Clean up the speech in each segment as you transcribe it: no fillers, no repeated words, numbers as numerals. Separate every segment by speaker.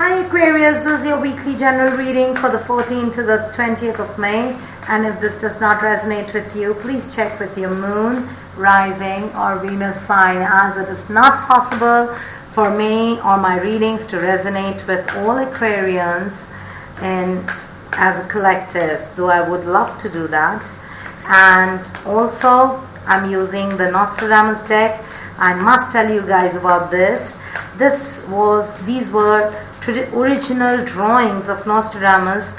Speaker 1: Hi Aquarius, this is your weekly general reading for the 14th to the 20th of May. And if this does not resonate with you, please check with your moon, rising or Venus sign, as it is not possible for me or my readings to resonate with all Aquarians as a collective, though I would love to do that. And also I'm using the Nostradamus deck. I must tell you guys about this. These were original drawings of Nostradamus,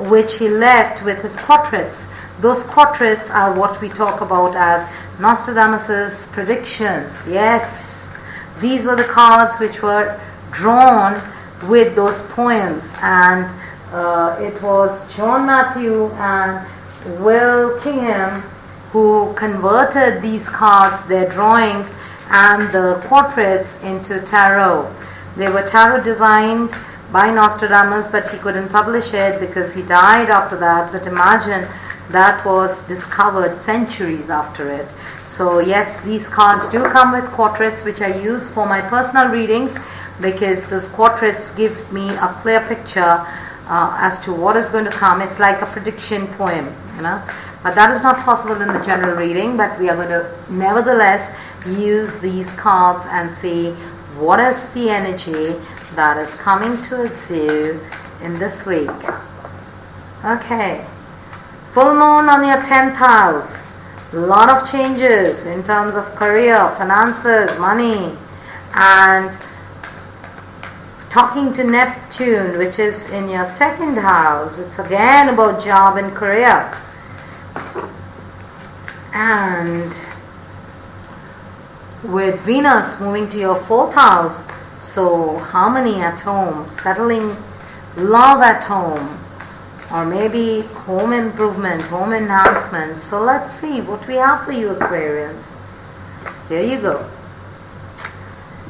Speaker 1: which he left with his portraits. Those portraits are what we talk about as Nostradamus's predictions. Yes, these were the cards which were drawn with those poems, and it was John Matthew and Will Kingham who converted these cards, their drawings and the portraits, into tarot. They were tarot designed by Nostradamus, but he couldn't publish it because he died after that. But imagine, that was discovered centuries after it. So yes, these cards do come with portraits, which I use for my personal readings, because those portraits give me a clear picture as to what is going to come. It's like a prediction poem, But that is not possible in the general reading, but we are going to nevertheless use these cards and see what is the energy that is coming towards you in this week. Okay, full moon on your 10th house. A lot of changes in terms of career, finances, money, and talking to Neptune, which is in your 2nd house. It's again about job and career. And with Venus moving to your 4th house, so harmony at home, settling, love at home, or maybe home improvement, home enhancement. So let's see what we have for you, Aquarians. Here you go.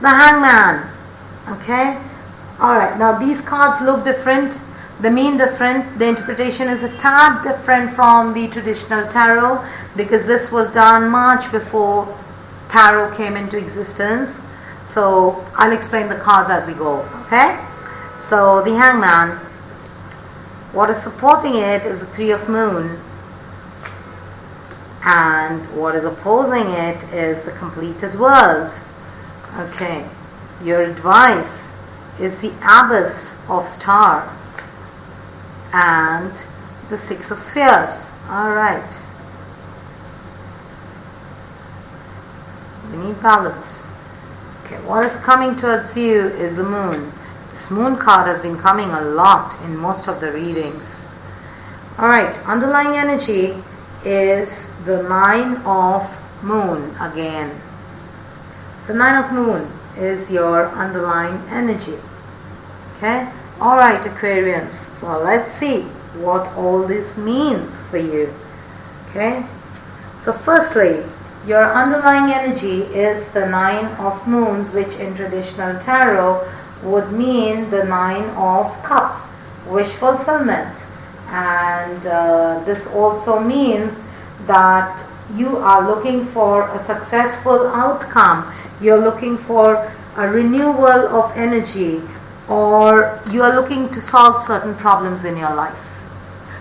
Speaker 1: The Hangman. Okay? Alright, now these cards look different. They mean different. The interpretation is a tad different from the traditional tarot, because this was done much before tarot came into existence. So I'll explain the cards as we go. Okay? So the Hangman, what is supporting it is the 3 of Moon, and what is opposing it is the completed world. Okay, your advice is the Abyss of Star and the 6 of Spheres. Alright, we need balance. Okay, what is coming towards you is the Moon. This Moon card has been coming a lot in most of the readings. Alright, underlying energy is the 9 of Moon again. So 9 of Moon is your underlying energy. Okay, alright Aquarians, so let's see what all this means for you. Okay, so firstly, your underlying energy is the 9 of Moons, which in traditional tarot would mean the 9 of Cups, wish fulfillment. And this also means that you are looking for a successful outcome. You're looking for a renewal of energy, or you are looking to solve certain problems in your life.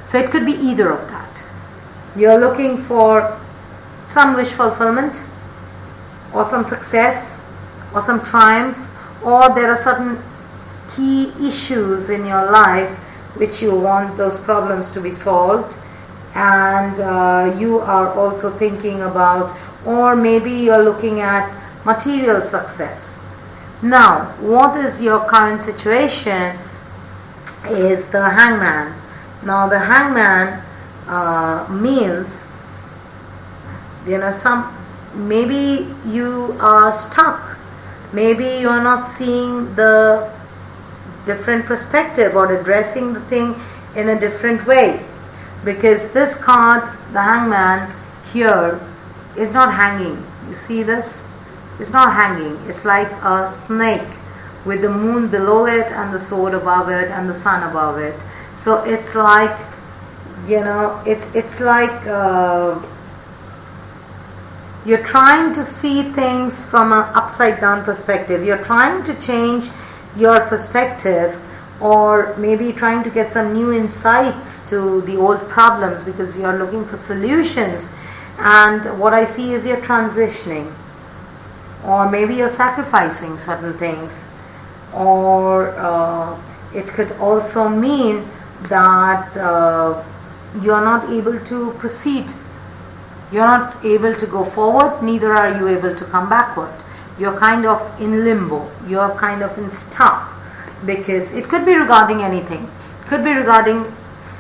Speaker 1: So it could be either of that. You're looking for some wish fulfillment, or some success, or some triumph, or there are certain key issues in your life which you want those problems to be solved, and you are also thinking about, or maybe you're looking at material success. Now, what is your current situation is the Hangman. Now the Hangman means, maybe you are stuck, maybe you are not seeing the different perspective or addressing the thing in a different way, because this card, the Hangman here, is not hanging. You see this? It's not hanging. It's like a snake with the moon below it and the sword above it and the sun above it. So it's like, it's like you're trying to see things from an upside down perspective. You're trying to change your perspective or maybe trying to get some new insights to the old problems because you're looking for solutions. And what I see is you're transitioning, or maybe you're sacrificing certain things, or it could also mean that you're not able to proceed. You're not able to go forward, neither are you able to come backward. You're kind of in limbo. You're kind of in stuck, because it could be regarding anything. It could be regarding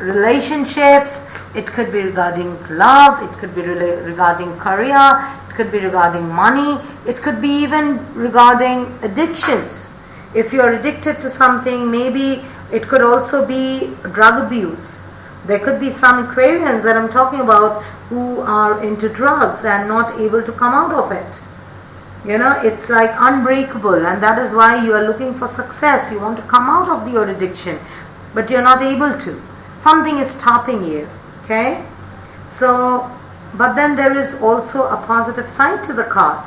Speaker 1: relationships, it could be regarding love, it could be regarding career, it could be regarding money, it could be even regarding addictions. If you're addicted to something, maybe it could also be drug abuse. There could be some Aquarians that I'm talking about who are into drugs and not able to come out of it. You know, it's like unbreakable, and that is why you are looking for success. You want to come out of your addiction, but you're not able to. Something is stopping you, okay? So, but then there is also a positive side to the card.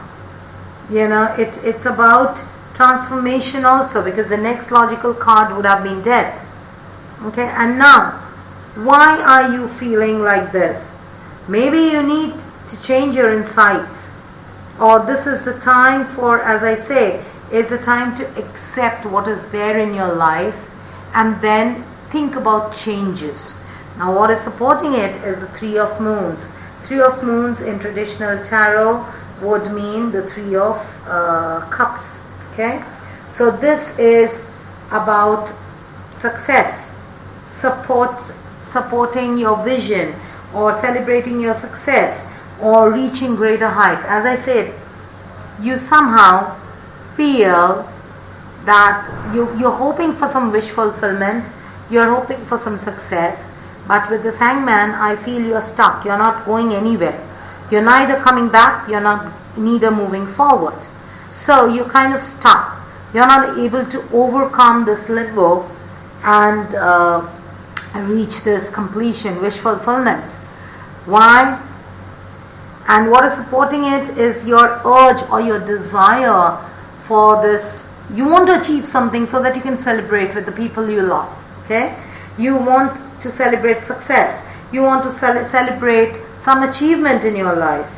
Speaker 1: You know, it's about transformation also, because the next logical card would have been death. Okay, and now, why are you feeling like this? Maybe you need to change your insights, or this is the time for, as I say, is the time to accept what is there in your life and then think about changes. Now what is supporting it is the Three of Moons. Three of Moons in traditional tarot would mean the Three of Cups. Okay, so this is about success, supporting your vision, or celebrating your success, or reaching greater heights. As I said, you somehow feel that you're hoping for some wish fulfillment, you're hoping for some success, but with this Hangman, I feel you're stuck. You're not going anywhere. You're neither coming back, you're not neither moving forward. So you're kind of stuck. You're not able to overcome this limbo and reach this completion, wish fulfillment. Why? And what is supporting it is your urge or your desire for this. You want to achieve something so that you can celebrate with the people you love. Okay? You want to celebrate success. You want to celebrate some achievement in your life.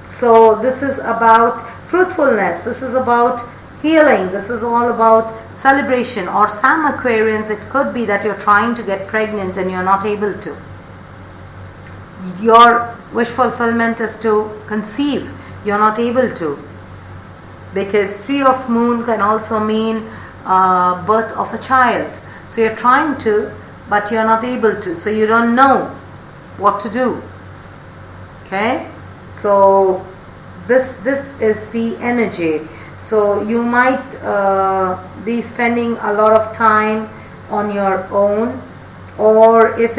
Speaker 1: So this is about fruitfulness. This is about healing. This is all about celebration. Or some Aquarians, it could be that you're trying to get pregnant and you're not able to. Your wish fulfillment is to conceive. You're not able to. Because Three of Moon can also mean birth of a child. So you're trying to, but you're not able to. So you don't know what to do. Okay? So this is the energy. So you might be spending a lot of time on your own, or if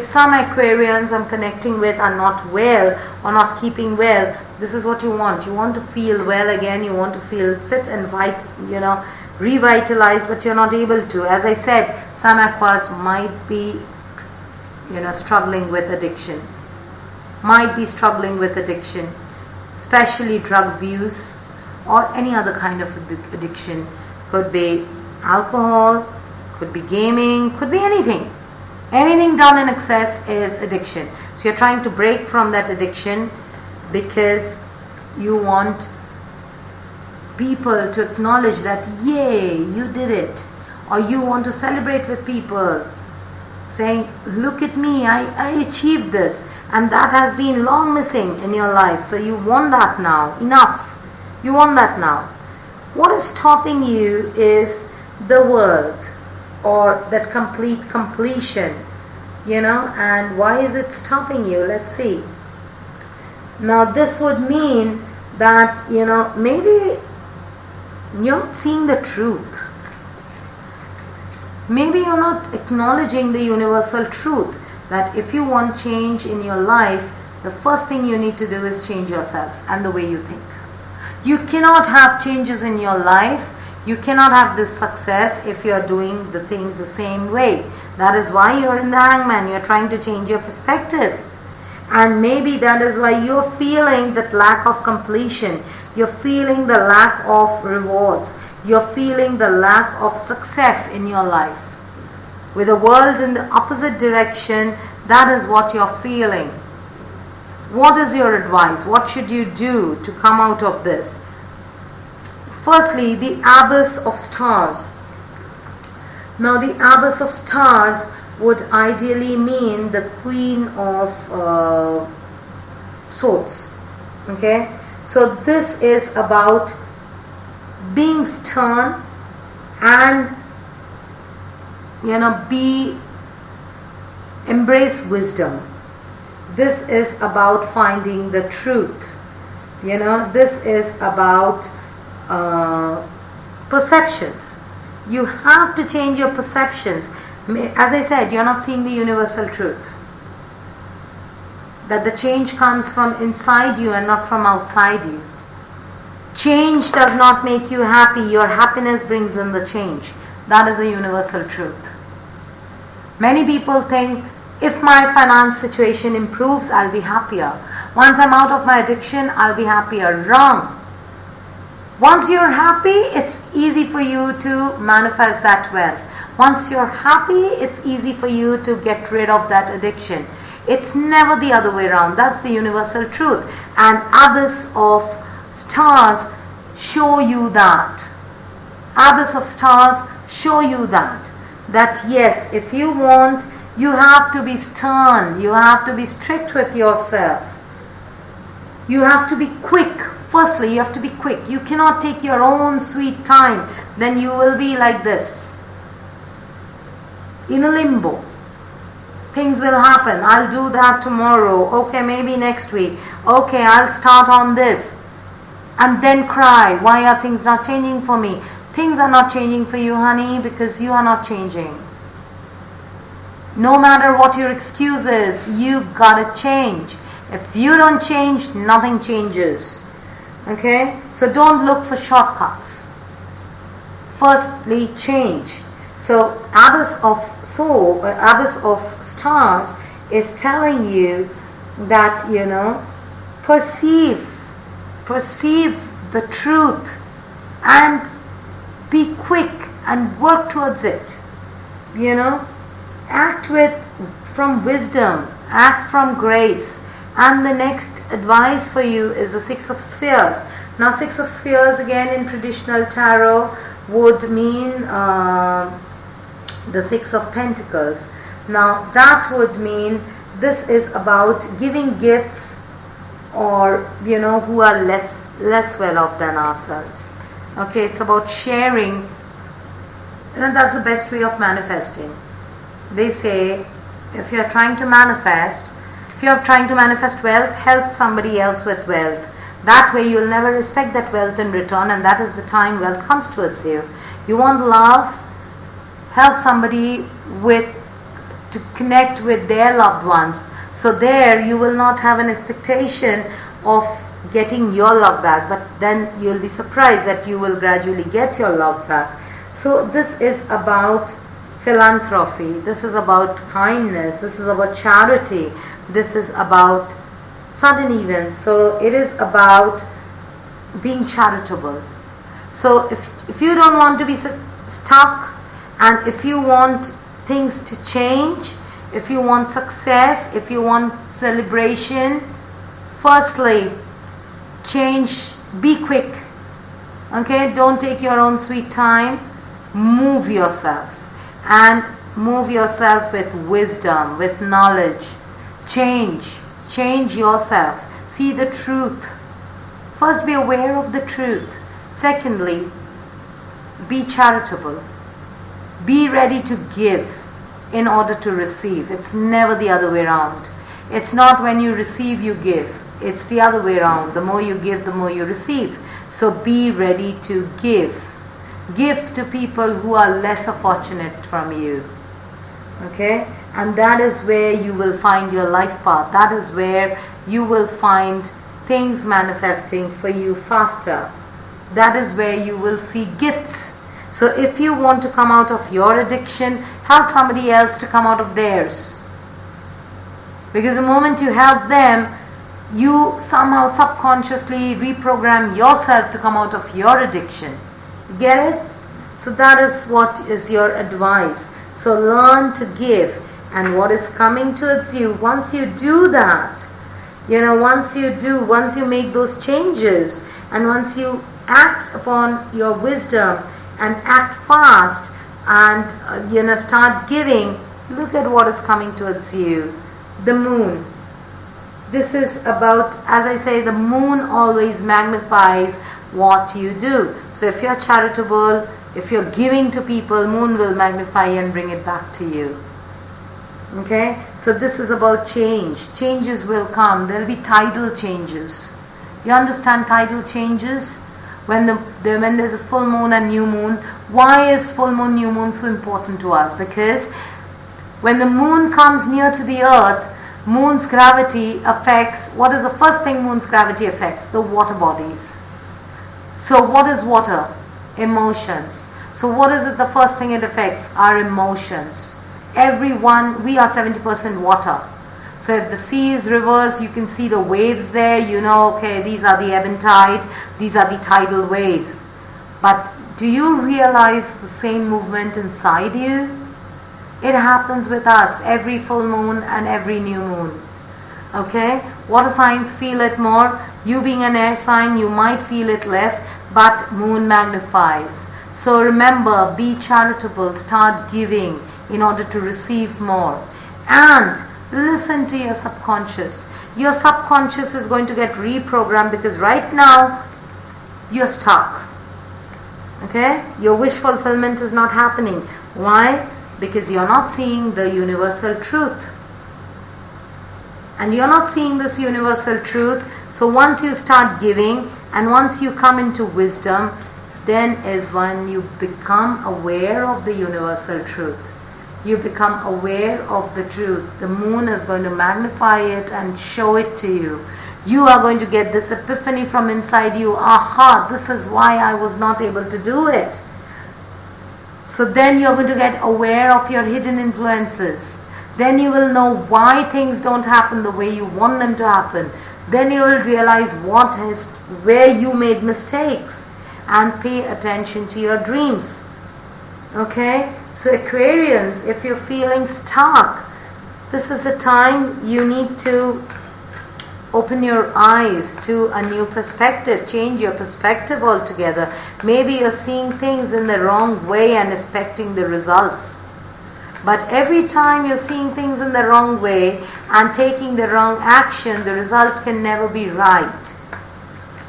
Speaker 1: some Aquarians I'm connecting with are not well or not keeping well, this is what you want. You want to feel well again. You want to feel fit and revitalized, but you're not able to. As I said, some Aquas might be, struggling with addiction. Might be struggling with addiction, especially drug abuse or any other kind of addiction. Could be alcohol, could be gaming, could be anything. Anything done in excess is addiction. So you're trying to break from that addiction because you want people to acknowledge that, yay, you did it. Or you want to celebrate with people, saying, look at me, I achieved this. And that has been long missing in your life. So you want that now. Enough. You want that now. What is stopping you is the world, or that completion, and why is it stopping you? Let's see. Now this would mean that, maybe you're not seeing the truth. Maybe you're not acknowledging the universal truth that if you want change in your life, the first thing you need to do is change yourself and the way you think. You cannot have changes in your life. You cannot have this success if you're doing the things the same way. That is why you're in the Hangman. You're trying to change your perspective. And maybe that is why you're feeling that lack of completion. You're feeling the lack of rewards. You're feeling the lack of success in your life. With the world in the opposite direction, that is what you're feeling. What is your advice? What should you do to come out of this? Firstly, the abyss of stars. Now, the abyss of stars would ideally mean the Queen of Swords. Okay? So this is about being stern and embrace wisdom. This is about finding the truth. This is about perceptions. You have to change your perceptions. As I said, you're not seeing the universal truth. That the change comes from inside you and not from outside you. Change does not make you happy. Your happiness brings in the change. That is a universal truth. Many people think, if my finance situation improves, I'll be happier. Once I'm out of my addiction, I'll be happier. Wrong. Once you're happy, it's easy for you to manifest that wealth. Once you're happy, it's easy for you to get rid of that addiction. It's never the other way around. That's the universal truth. And abyss of stars show you that. Abyss of stars show you that. That yes, if you want, you have to be stern. You have to be strict with yourself. You have to be quick. Firstly, you have to be quick. You cannot take your own sweet time. Then you will be like this. In a limbo. Things will happen. I'll do that tomorrow. Okay, maybe next week. Okay, I'll start on this. And then cry. Why are things not changing for me? Things are not changing for you, honey, because you are not changing. No matter what your excuse is, you gotta change. If you don't change, nothing changes. Okay? So don't look for shortcuts. Firstly, change. So abyss of stars is telling you that, perceive the truth and be quick and work towards it. Act from wisdom, act from grace. And the next advice for you is the Six of Spheres. Now, Six of Spheres again in traditional tarot would mean the Six of Pentacles. Now, that would mean this is about giving gifts or, who are less well off than ourselves. Okay, it's about sharing. That's the best way of manifesting. They say, if you're trying to manifest wealth, help somebody else with wealth. That way you'll never respect that wealth in return, and that is the time wealth comes towards you. You want love, help somebody to connect with their loved ones. So there you will not have an expectation of getting your love back, but then you'll be surprised that you will gradually get your love back. So this is about philanthropy, this is about kindness, this is about charity, this is about sudden events. So it is about being charitable. So if you don't want to be stuck, and if you want things to change, if you want success, if you want celebration, firstly, change, be quick. Okay, don't take your own sweet time. Move yourself. And move yourself with wisdom, with knowledge. Change yourself. See the truth. First, be aware of the truth. Secondly, be charitable. Be ready to give in order to receive. It's never the other way around. It's not when you receive you give. It's the other way around. The more you give, the more you receive. So be ready to give. Give to people who are lesser fortunate from you. Okay? And that is where you will find your life path. That is where you will find things manifesting for you faster. That is where you will see gifts. So if you want to come out of your addiction, help somebody else to come out of theirs. Because the moment you help them, you somehow subconsciously reprogram yourself to come out of your addiction. Get it? So that is what is your advice. So learn to give, and what is coming towards you, once you do that, once you make those changes, and once you act upon your wisdom and act fast and start giving, look at what is coming towards you. The moon. This is about, as I say, the moon always magnifies what you do. So if you're charitable, if you're giving to people, moon will magnify and bring it back to you. Okay? So this is about change. Changes will come. There will be tidal changes. You understand tidal changes? When there's a full moon and new moon. Why is full moon, new moon so important to us? Because when the moon comes near to the earth, moon's gravity affects, what is the first thing moon's gravity affects? The water bodies. So what is water? Emotions. So what is it, the first thing it affects? Our emotions. Everyone, we are 70% water. So if the sea is rivers, you can see the waves there, okay, these are the ebb and tide, these are the tidal waves. But do you realize the same movement inside you? It happens with us every full moon and every new moon. Okay? Water signs feel it more. You being an air sign, you might feel it less, but moon magnifies. So remember, be charitable, start giving in order to receive more. And listen to your subconscious. Your subconscious is going to get reprogrammed because right now you're stuck. Okay? Your wish fulfillment is not happening. Why? Because you're not seeing the universal truth. And you're not seeing this universal truth. So once you start giving and once you come into wisdom, then is when you become aware of the universal truth. You become aware of the truth. The moon is going to magnify it and show it to you. You are going to get this epiphany from inside you. Aha, this is why I was not able to do it. So then you're going to get aware of your hidden influences. Then you will know why things don't happen the way you want them to happen. Then you will realize where you made mistakes and pay attention to your dreams. Okay? So Aquarians, if you're feeling stuck, this is the time you need to open your eyes to a new perspective, change your perspective altogether. Maybe you're seeing things in the wrong way and expecting the results. But every time you're seeing things in the wrong way and taking the wrong action, the result can never be right.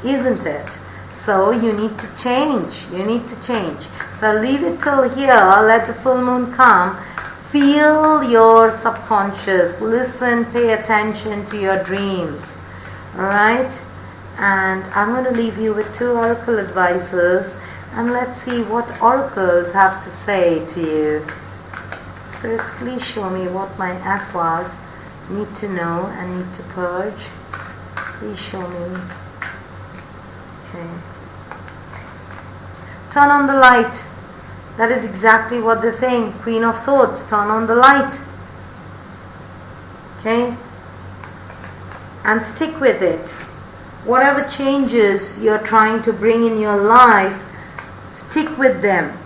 Speaker 1: Isn't it? So you need to change. You need to change. So leave it till here. Let the full moon come. Feel your subconscious. Listen, pay attention to your dreams. Alright? And I'm going to leave you with 2 oracle advices. And let's see what oracles have to say to you. Spirits, please show me what my aquas need to know and need to purge. Please show me. Okay. Turn on the light. That is exactly what they're saying. Queen of Swords, turn on the light. Okay? And stick with it. Whatever changes you're trying to bring in your life, stick with them.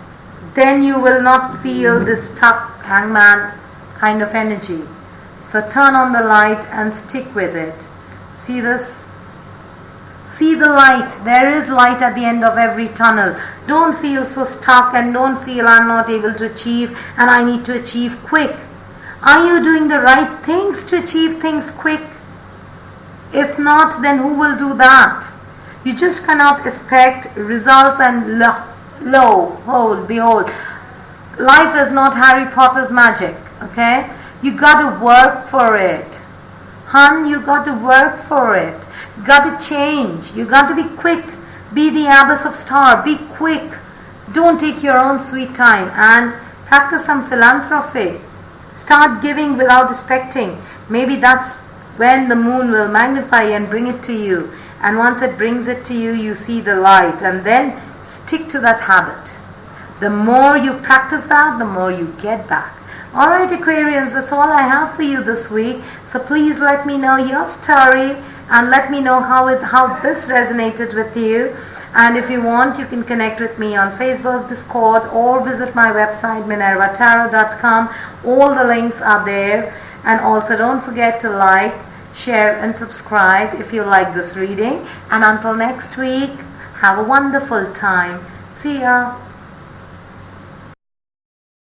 Speaker 1: Then you will not feel this stuck hangman kind of energy. So turn on the light and stick with it. See this? See the light. There is light at the end of every tunnel. Don't feel so stuck and don't feel I'm not able to achieve and I need to achieve quick. Are you doing the right things to achieve things quick? If not, then who will do that? You just cannot expect results and behold. Life is not Harry Potter's magic, okay? You got to work for it. Hun, you got to work for it. You got to change. You got to be quick. Be the abbess of star. Be quick. Don't take your own sweet time and practice some philanthropy. Start giving without expecting. Maybe that's when the moon will magnify and bring it to you. And once it brings it to you, you see the light. And then stick to that habit. The more you practice that, the more you get back. Alright, Aquarians, that's all I have for you this week. So please let me know your story and let me know how this resonated with you. And if you want, you can connect with me on Facebook, Discord, or visit my website minervatarot.com. All the links are there. And also don't forget to like, share and subscribe if you like this reading. And until next week, have a wonderful time. See ya.